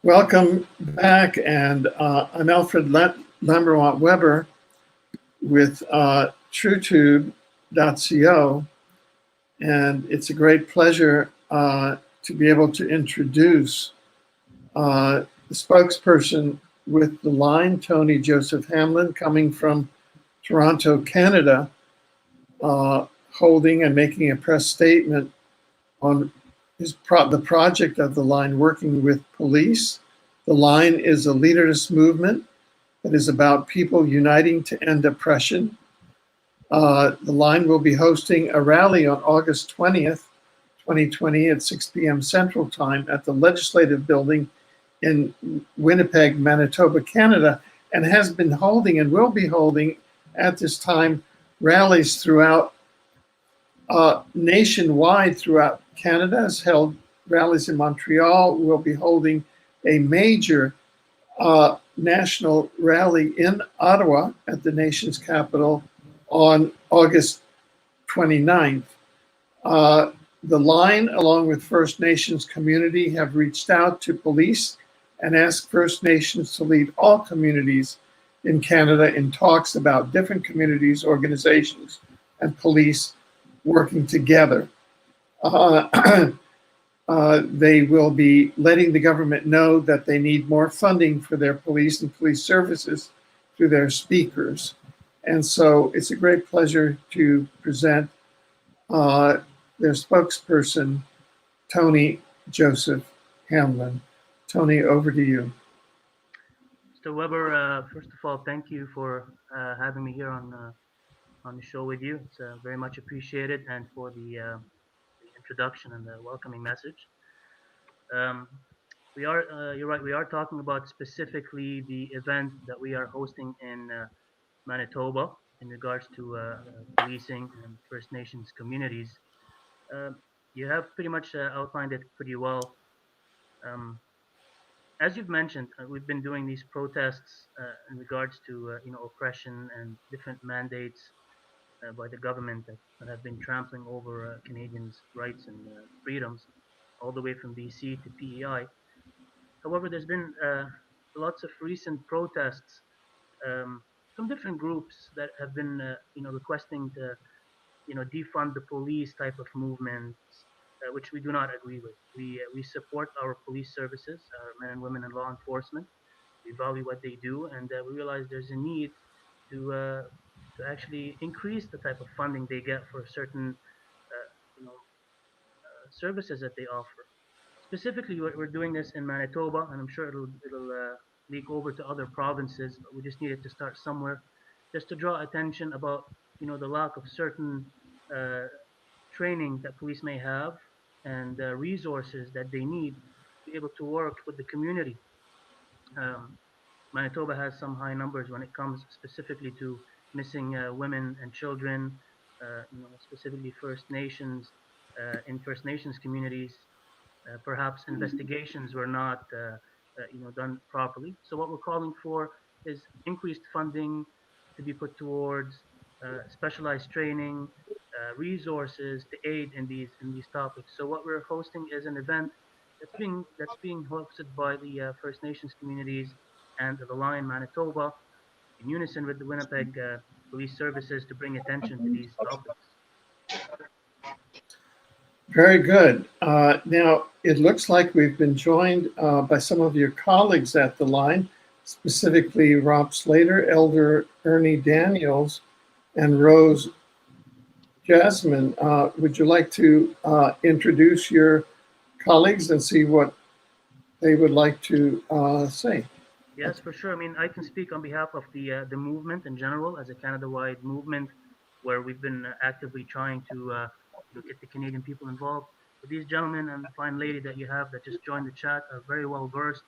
Welcome back, and I'm Alfred Lambermont Weber with treaties.Co, and it's a great pleasure to be able to introduce the spokesperson with the line, Tony Joseph Hamlin, coming from Toronto, Canada, holding and making a press statement on the project of the line, working with police. The line is a leaderless movement that is about people uniting to end oppression. The line will be hosting a rally on August 20th, 2020 at 6 p.m. Central Time at the Legislative Building in Winnipeg, Manitoba, Canada, and has been holding and will be holding at this time rallies throughout nationwide throughout Canada. Has held rallies in Montreal. Will be holding a major national rally in Ottawa at the nation's capital on August 29th. The line, along with First Nations community, have reached out to police and asked First Nations to lead all communities in Canada in talks about different communities, organizations, and police working together. They will be letting the government know that they need more funding for their police and police services through their speakers. And so it's a great pleasure to present their spokesperson, Tony Joseph Hamlin. Tony, over to you. Mr. Weber, first of all, thank you for having me here on the show with you. It's very much appreciated, and for the introduction and the welcoming message. You're right, we are talking about specifically the event that we are hosting in Manitoba in regards to policing and First Nations communities. You have pretty much outlined it pretty well. As you've mentioned, we've been doing these protests in regards to oppression and different mandates by the government that have been trampling over Canadians' rights and freedoms, all the way from BC to PEI. However, there's been lots of recent protests from different groups that have been, requesting to, defund the police type of movements, which we do not agree with. We support our police services, our men and women in law enforcement. We value what they do, and we realize there's a need to actually increase the type of funding they get for certain services that they offer. Specifically, we're doing this in Manitoba, and I'm sure it'll leak over to other provinces. But we just needed to start somewhere, just to draw attention about the lack of certain training that police may have, and resources that they need to be able to work with the community. Um, Manitoba has some high numbers when it comes specifically to missing women and children, specifically First Nations, in First Nations communities. Perhaps investigations were not done properly. So what we're calling for is increased funding to be put towards specialized training, resources to aid in these topics. So what we're hosting is an event that's being hosted by the First Nations communities and the Lion Manitoba in unison with the Winnipeg Police Services to bring attention to these topics. Very good. Now, it looks like we've been joined by some of your colleagues at the line, specifically Rob Slater, Elder Ernie Daniels, and Rose Jazmin. Would you like to introduce your colleagues and see what they would like to say? Yes, for sure. I mean, I can speak on behalf of the movement in general as a Canada-wide movement, where we've been actively trying to get the Canadian people involved. But these gentlemen and the fine lady that you have that just joined the chat are very well versed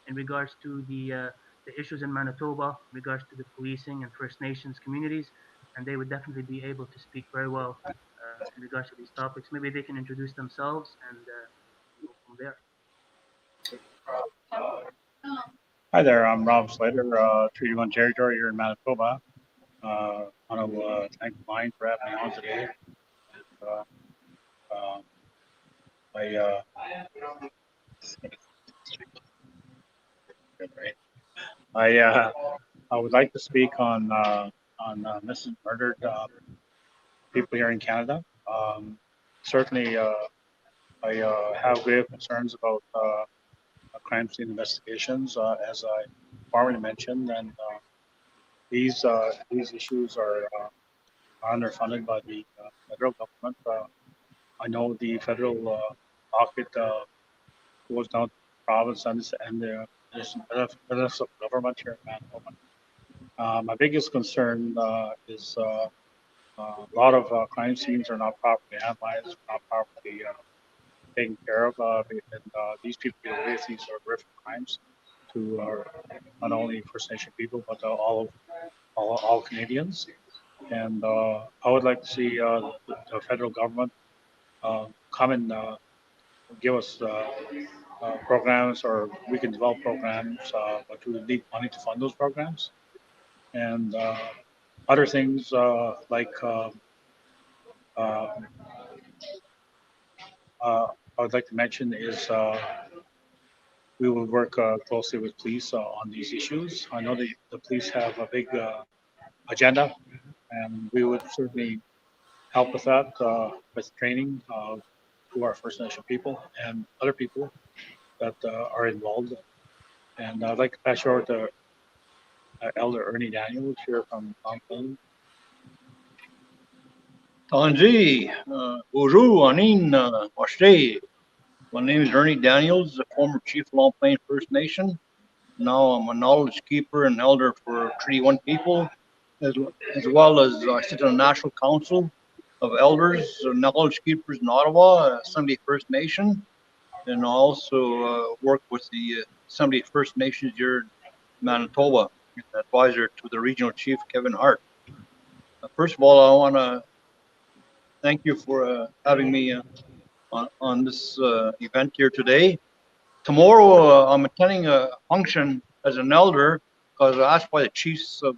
in regards to the issues in Manitoba, in regards to the policing and First Nations communities, and they would definitely be able to speak very well in regards to these topics. Maybe they can introduce themselves and go from there. Hi there, I'm Rob Slater, Treaty 1 Territory here in Manitoba. I want to thank the line for having me on today. good, right? I would like to speak on missing murdered people here in Canada. Certainly, I have grave concerns about crime scene investigations, as I already mentioned, and these issues are underfunded by the federal government. I know the federal pocket goes down to the province and there's a bit of government here in Manitoba. My biggest concern is a lot of crime scenes are not properly analyzed, not properly taken care of, and these people get away with these horrific crimes to not only First Nation people but all Canadians. And I would like to see the federal government come and give us programs, or we can develop programs, but we would need money to fund those programs. And other things like I would like to mention is we will work closely with police on these issues. I know the police have a big agenda, and we would certainly help with that, with training to our First Nation people and other people that are involved. And I'd like to pass you over to Elder Ernie Daniels here from Hamlin. Tanji, bonjour, Anin, Washte. My name is Ernie Daniels, the former Chief of Long Plain First Nation. Now I'm a knowledge keeper and elder for Treaty 1 people, as well as I sit on the National Council of Elders, Knowledge Keepers in Ottawa, Assembly First Nation, and I also work with the Assembly First Nations here in Manitoba, advisor to the Regional Chief Kevin Hart. First of all, I want to thank you for having me on this event here today. Tomorrow, I'm attending a function as an elder because I asked by the chiefs of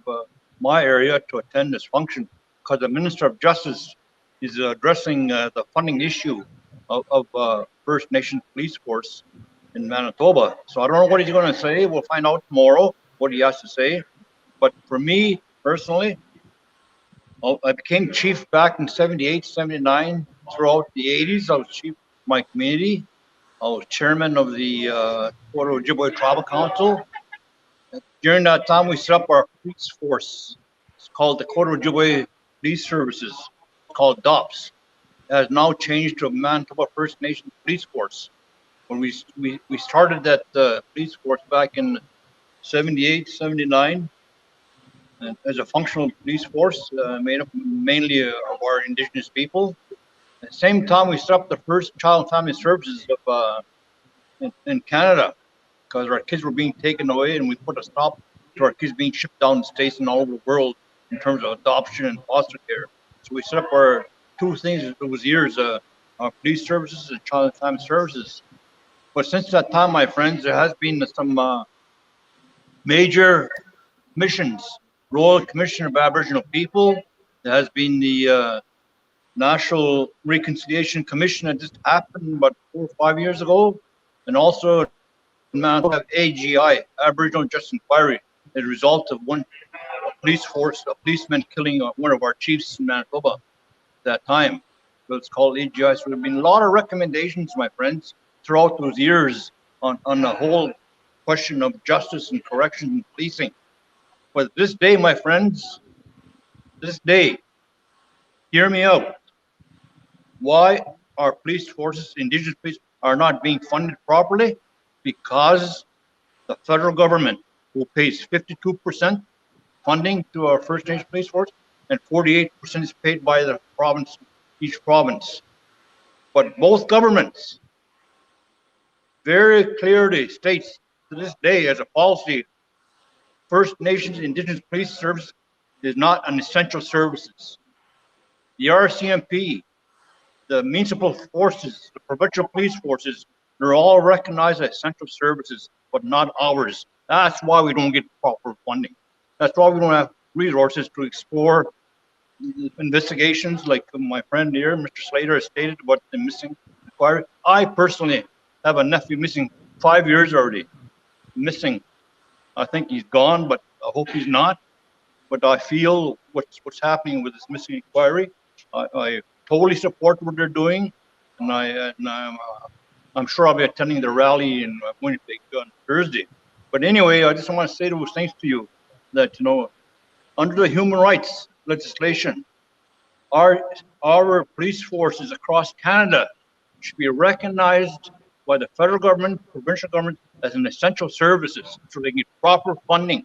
my area to attend this function because the Minister of Justice is addressing the funding issue of First Nation police force in Manitoba. So I don't know what he's going to say. We'll find out tomorrow what he has to say. But for me personally, I became chief back in 78, 79. Throughout the 80s, I was chief of my community. I was chairman of the together.We Tribal Council. During that time, we set up our police force. It's called the together.We Police Services, called DOPS. It has now changed to a Manitoba First Nation Police Force. When we started that police force back in 78, 79, as a functional police force made up mainly of our Indigenous people. At the same time, we set up the first child and family services in Canada because our kids were being taken away, and we put a stop to our kids being shipped down the states and all over the world in terms of adoption and foster care. So we set up our two things. It was years, our police services and child and family services. But since that time, my friends, there has been some major missions. Royal Commission of Aboriginal People. There has been the National Reconciliation Commission that just happened about 4 or 5 years ago, and also Manitoba AGI, Aboriginal Justice Inquiry, as a result of one police force, a policeman killing one of our chiefs in Manitoba at that time. So it's called AGI. So there have been a lot of recommendations, my friends, throughout those years on the whole question of justice and correction and policing. But this day, my friends, this day, hear me out. Why our police forces, Indigenous police, are not being funded properly? Because the federal government, who pays 52% funding to our First Nation police force, and 48% is paid by the province, each province. But both governments very clearly states to this day as a policy, First Nations Indigenous Police Service is not an essential services. The RCMP, the municipal forces, the provincial police forces, they're all recognized as essential services, but not ours. That's why we don't get proper funding. That's why we don't have resources to explore investigations like my friend here, Mr. Slater, has stated about the missing inquiry. I personally have a nephew missing 5 years already, missing. I think he's gone, but I hope he's not. But I feel what's happening with this missing inquiry. I totally support what they're doing, and I'm sure I'll be attending the rally in Winnipeg on Thursday. But anyway, I just want to say those things to you that, you know, under the human rights legislation, our police forces across Canada should be recognized by the federal government, provincial government as an essential services, so they get proper funding.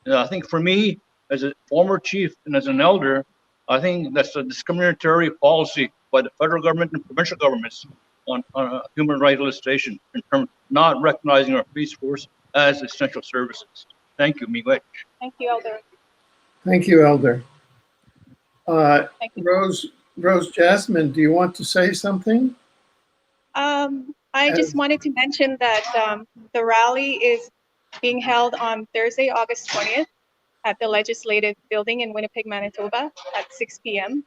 And I think for me, as a former chief and as an elder, I think that's a discriminatory policy by the federal government and provincial governments on human rights legislation in terms of not recognizing our police force as essential services. Thank you, Miigwech. Thank you, Elder. Thank you, Elder. Thank you. Rose Jazmin, do you want to say something? I just wanted to mention that the rally is being held on Thursday, August 20th at the Legislative Building in Winnipeg, Manitoba at 6 p.m.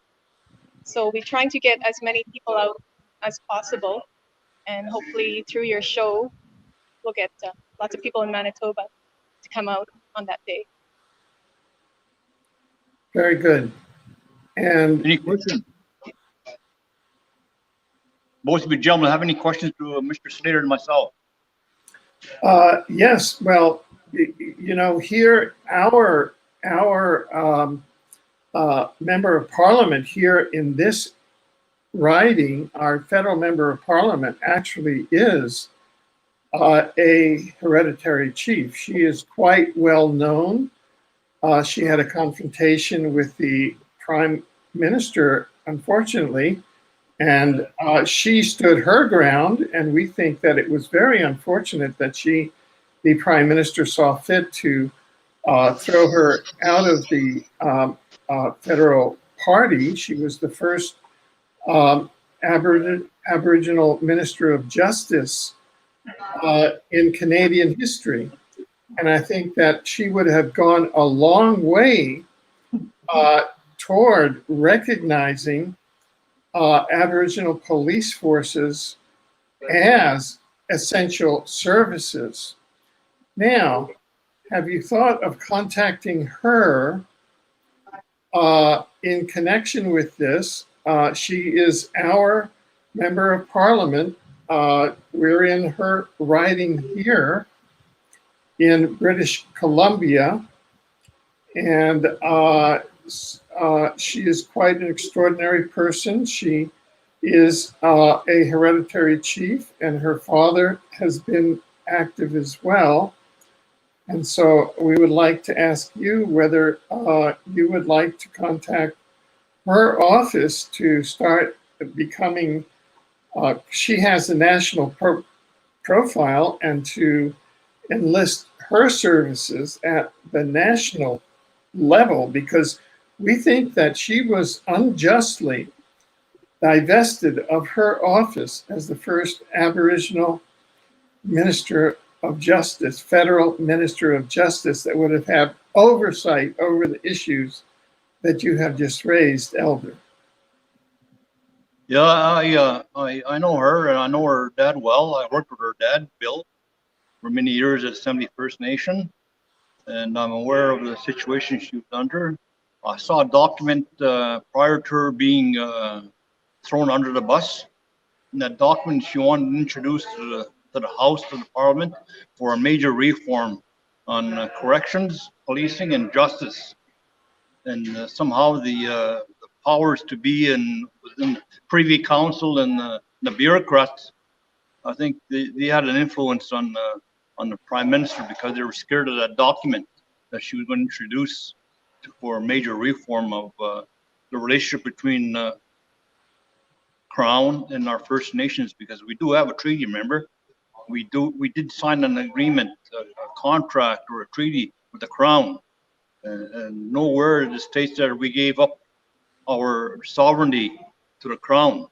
So we're trying to get as many people out as possible, and hopefully through your show, we'll get lots of people in Manitoba to come out on that day. Very good. And Any questions? Both of you gentlemen have any questions to Mr. Slater and myself? yes, well, you know, here our member of parliament here in this riding, our federal member of parliament actually is a hereditary chief. She is quite well known. She had a confrontation with the prime minister, unfortunately, and she stood her ground, and we think that it was very unfortunate that the prime minister saw fit to throw her out of the federal party. She was the first Aboriginal Minister of Justice in Canadian history. And I think that she would have gone a long way toward recognizing Aboriginal police forces as essential services. Now, have you thought of contacting her in connection with this? She is our member of parliament. We're in her riding here in British Columbia, and she is quite an extraordinary person. She is a hereditary chief, and her father has been active as well. And so we would like to ask you whether you would like to contact her office to start becoming, she has a national profile, and to enlist her services at the national level, because we think that she was unjustly divested of her office as the first Aboriginal Minister of Justice, federal Minister of Justice, that would have had oversight over the issues that you have just raised, Elder. Yeah, I know her, and I know her dad well. I worked with her dad, Bill, for many years at Assembly First Nation, and I'm aware of the situation she was under. I saw a document prior to her being thrown under the bus. In that document, she wanted to introduce to the House, to the Parliament, for a major reform on corrections, policing, and justice. And somehow the powers to be within Privy Council and the bureaucrats, I think they had an influence on the Prime Minister, because they were scared of that document that she was going to introduce for a major reform of the relationship between Crown and our First Nations, because we do have a treaty, remember? We did sign an agreement, a contract or a treaty with the Crown, and nowhere it states that we gave up our sovereignty to the Crown.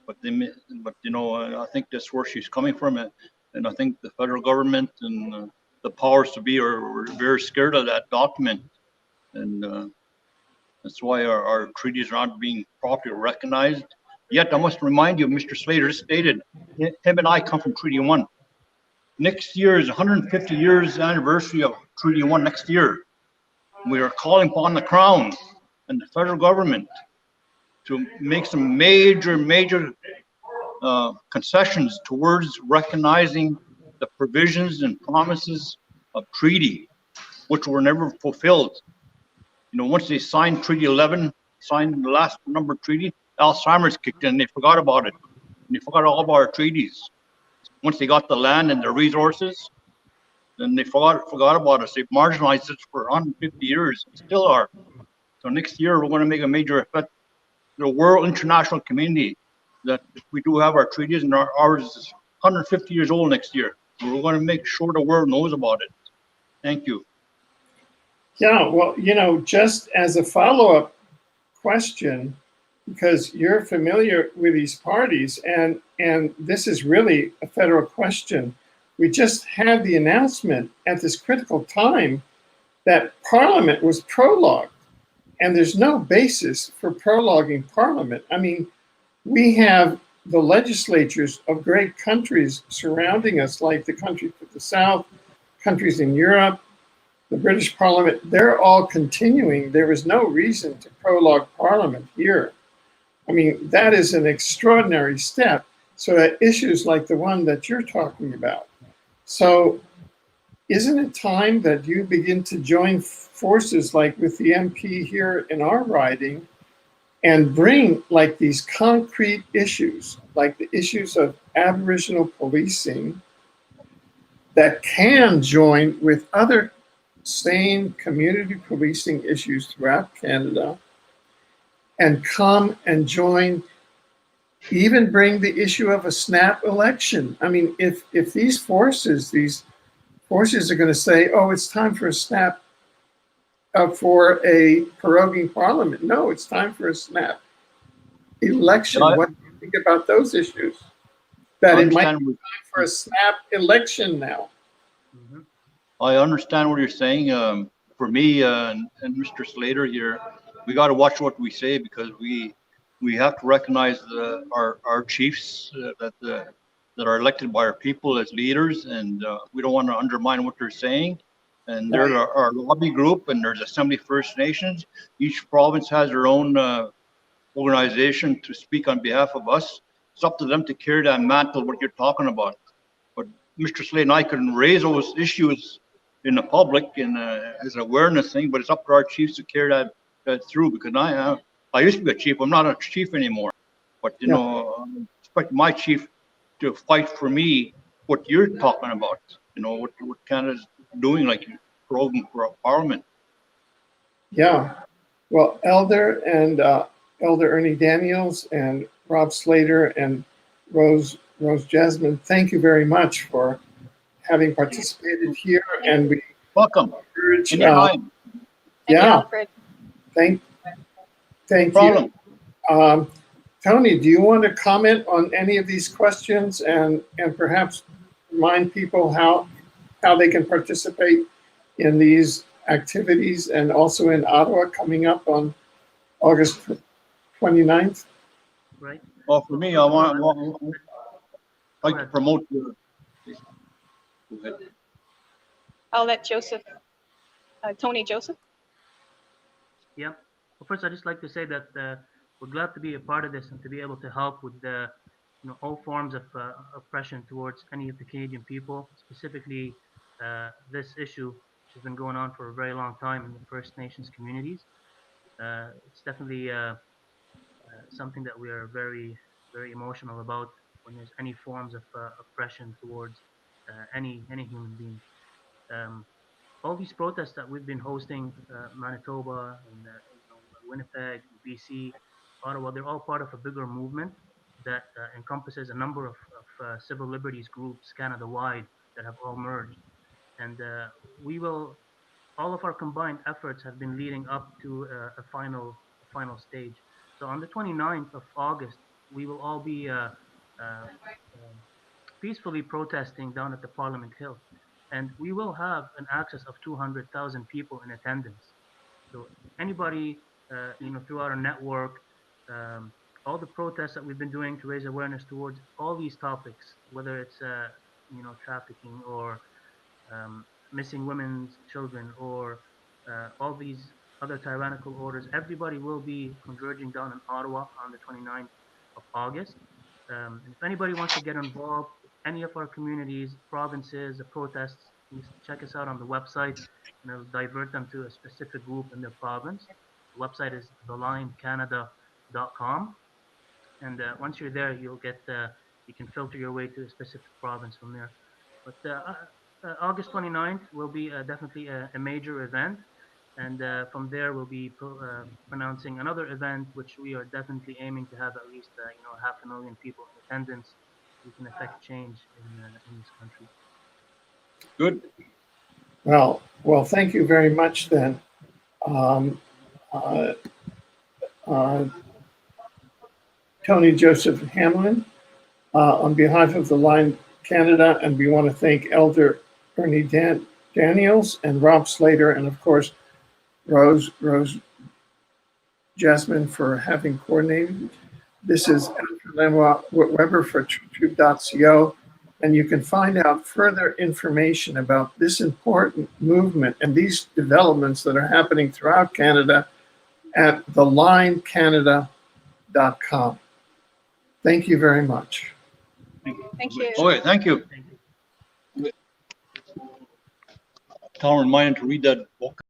But you know, I think that's where she's coming from, and I think the federal government and the powers to be are very scared of that document, and that's why our treaties are not being properly recognized. Yet I must remind you, Mr. Slater stated, him and I come from Treaty 1. Next year is 150 years anniversary of Treaty 1 next year. We are calling upon the Crown and the federal government to make some major concessions towards recognizing the provisions and promises of treaty, which were never fulfilled. You know, once they signed Treaty 11, signed the last number treaty, Alzheimer's kicked in. They forgot about it. And they forgot all about our treaties. Once they got the land and the resources, then they forgot about us. They've marginalized us for 150 years. They still are. So next year we're going to make a major effort. The world international community that we do have our treaties, and ours is 150 years old next year. We're going to make sure the world knows about it. Thank you. Yeah, well, you know, just as a follow-up question, because you're familiar with these parties, and this is really a federal question. We just had the announcement at this critical time that Parliament was prologued, and there's no basis for prologuing Parliament. I mean, we have the legislatures of great countries surrounding us, like the countries to the south, countries in Europe, the British Parliament. They're all continuing. There is no reason to prologue Parliament here. I mean, that is an extraordinary step. So that issues like the one that you're talking about. So isn't it time that you begin to join forces like with the MP here in our riding and bring like these concrete issues, like the issues of Aboriginal policing that can join with other same community policing issues throughout Canada and come and join, even bring the issue of a snap election. I mean, if these forces are going to say, oh, it's time for a snap, for a proroguing Parliament. No, it's time for a snap election. What do you think about those issues? That it might be time for a snap election now. Mm-hmm. I understand what you're saying. For me and Mr. Slater here, we got to watch what we say, because we have to recognize our chiefs that are elected by our people as leaders, and we don't want to undermine what they're saying. And there's our lobby group, and there's Assembly First Nations. Each province has their own organization to speak on behalf of us. It's up to them to carry that mantle, what you're talking about. But Mr. Slade and I can raise those issues in the public and as an awareness thing, but it's up to our chiefs to carry that through, because I used to be a chief. I'm not a chief anymore. But, you know, I expect my chief to fight for me what you're talking about, you know, what Canada's doing, like proroguing for Parliament. Yeah. Well, Elder and Elder Ernie Daniels and Rob Slater and Rose Jazmin, thank you very much for having participated here, and we welcome. Encourage, Thank you, Alfred. Thank no you. Tony, do you want to comment on any of these questions and perhaps remind people how they can participate in these activities, and also in Ottawa coming up on August 29th? Right. Well, for me, I want like to promote the. Go ahead. I'll let Tony Joseph. Yeah. Well, first, I'd just like to say that we're glad to be a part of this and to be able to help with the, all forms of oppression towards any of the Canadian people, specifically this issue, which has been going on for a very long time in the First Nations communities. It's definitely something that we are very, very emotional about when there's any forms of oppression towards any human being. All these protests that we've been hosting, Manitoba and Winnipeg, BC, Ottawa, they're all part of a bigger movement that encompasses a number of civil liberties groups Canada-wide that have all merged. And all of our combined efforts have been leading up to a final stage. So on the 29th of August, we will all be peacefully protesting down at the Parliament Hill. And we will have an access of 200,000 people in attendance. So anybody, throughout our network, all the protests that we've been doing to raise awareness towards all these topics, whether it's trafficking or missing women's children or all these other tyrannical orders. Everybody will be converging down in Ottawa on the 29th of August. And if anybody wants to get involved with any of our communities, provinces, or protests, please check us out on the website and it'll divert them to a specific group in their province. The website is thelinecanada.com. And once you're there, you can filter your way to a specific province from there. But August 29th will be definitely a major event. And from there, we'll be pronouncing another event, which we are definitely aiming to have at least 500,000 people in attendance. We can affect change in this country. Good. Well, thank you very much then. Tony Joseph Hamlin, on behalf of the Line Canada, and we want to thank Elder Ernie Daniels and Rob Slater, and of course, Rose Jazmin for having coordinated. This is Andrew Weber for treaties.Co, and you can find out further information about this important movement and these developments that are happening throughout Canada at thelinecanada.com. Thank you very much. Thank you. Okay, thank you. Thank you. Tell her remind to read that book.